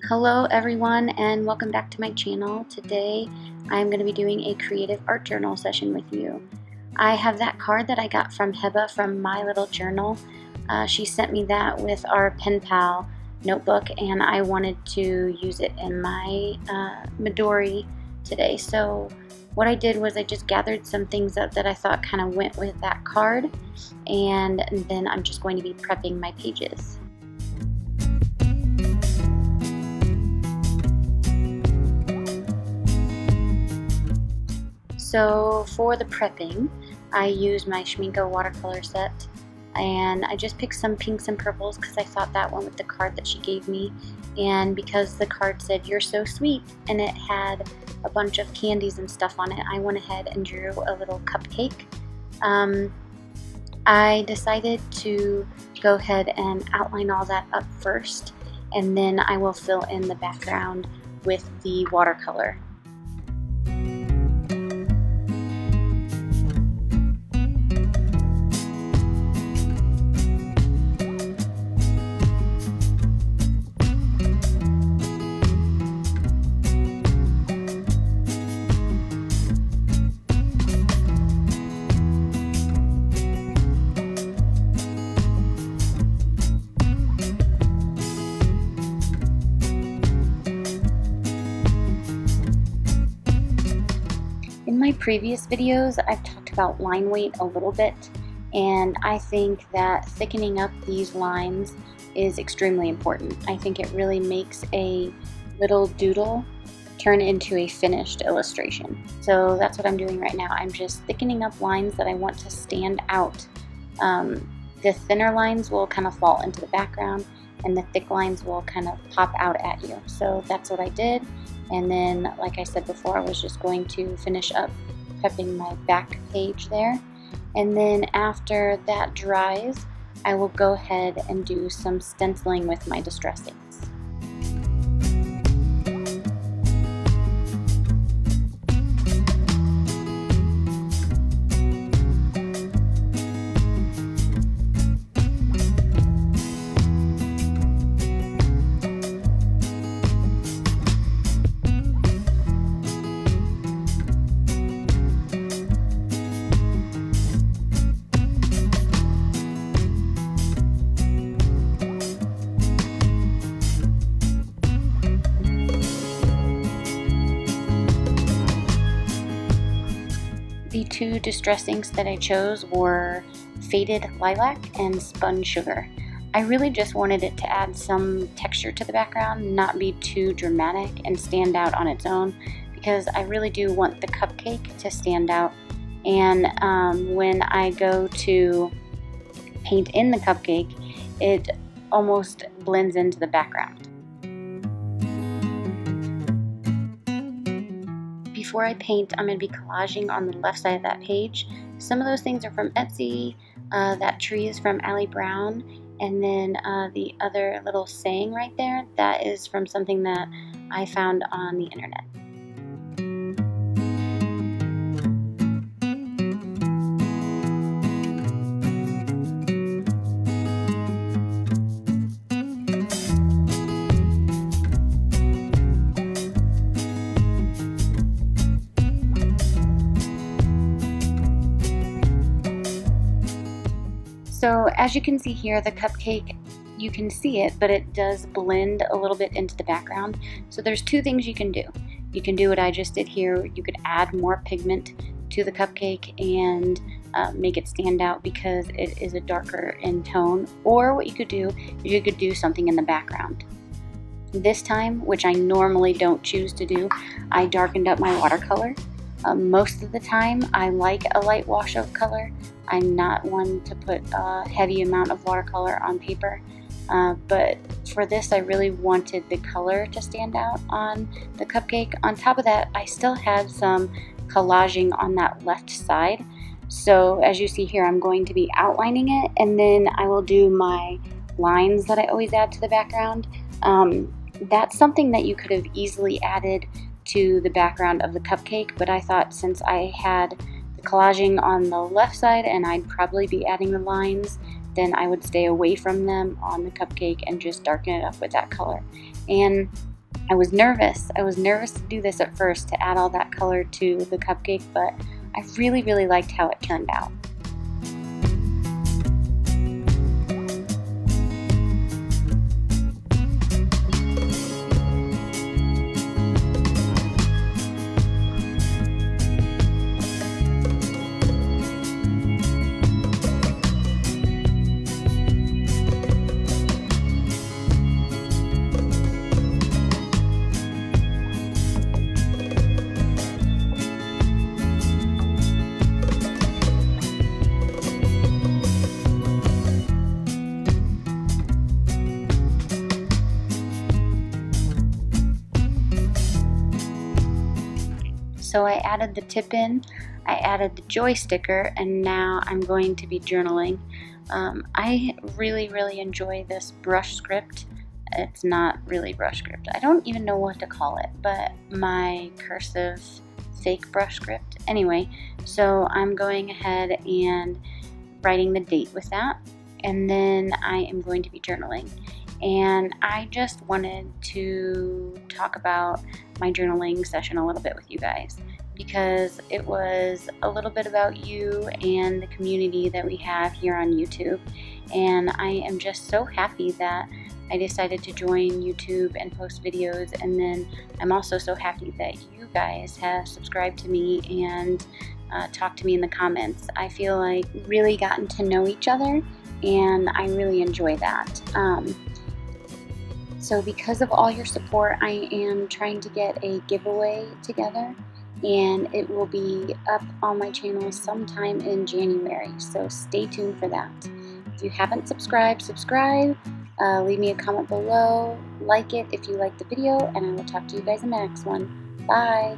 Hello everyone and welcome back to my channel. Today I'm going to be doing a creative art journal session with you. I have that card that I got from Heba from My Little Journal. She sent me that with our pen pal notebook and I wanted to use it in my Midori today. So what I did was I just gathered some things up that I thought kind of went with that card, and then I'm just going to be prepping my pages. So for the prepping, I used my Schminko watercolor set, and I just picked some pinks and purples because I thought that went with the card that she gave me, and because the card said "You're so sweet" and it had a bunch of candies and stuff on it, I went ahead and drew a little cupcake. I decided to go ahead and outline all that up first, and then I will fill in the background with the watercolor. In my previous videos, I've talked about line weight a little bit, and I think that thickening up these lines is extremely important. I think it really makes a little doodle turn into a finished illustration. So that's what I'm doing right now. I'm just thickening up lines that I want to stand out. The thinner lines will kind of fall into the background, and the thick lines will kind of pop out at you. So that's what I did. And then, like I said before, I was just going to finish up prepping my back page there. And then after that dries, I will go ahead and do some stenciling with my distress inks. The two distress inks that I chose were Faded Lilac and Spun Sugar. I really just wanted it to add some texture to the background, not be too dramatic and stand out on its own, because I really do want the cupcake to stand out. And when I go to paint in the cupcake, it almost blends into the background. Before I paint, I'm going to be collaging on the left side of that page. Some of those things are from Etsy, that tree is from Allie Brown, and then the other little saying right there, that is from something that I found on the internet. So as you can see here, the cupcake, you can see it, but it does blend a little bit into the background. So there's two things you can do. You can do what I just did here. You could add more pigment to the cupcake and make it stand out because it is a darker in tone. Or what you could do is you could do something in the background. This time, which I normally don't choose to do, I darkened up my watercolor. Most of the time, I like a light wash of color. I'm not one to put a heavy amount of watercolor on paper, but for this I really wanted the color to stand out on the cupcake. On top of that, I still had some collaging on that left side. So as you see here, I'm going to be outlining it, and then I will do my lines that I always add to the background. That's something that you could have easily added to the background of the cupcake, but I thought since I had the collaging on the left side and I'd probably be adding the lines, then I would stay away from them on the cupcake and just darken it up with that color. And I was nervous. I was nervous to do this at first, to add all that color to the cupcake, but I really, really liked how it turned out. So I added the tip in, I added the joy sticker, and now I'm going to be journaling. I really, really enjoy this brush script. It's not really brush script. I don't even know what to call it, but my cursive fake brush script. Anyway, so I'm going ahead and writing the date with that, and then I am going to be journaling. And I just wanted to talk about my journaling session a little bit with you guys, because it was a little bit about you and the community that we have here on YouTube. And I am just so happy that I decided to join YouTube and post videos, and then I'm also so happy that you guys have subscribed to me and talked to me in the comments. I feel like we've really gotten to know each other, and I really enjoy that. So because of all your support, I am trying to get a giveaway together, and it will be up on my channel sometime in January, so stay tuned for that. If you haven't subscribed, subscribe, leave me a comment below, like it if you like the video, and I will talk to you guys in the next one. Bye!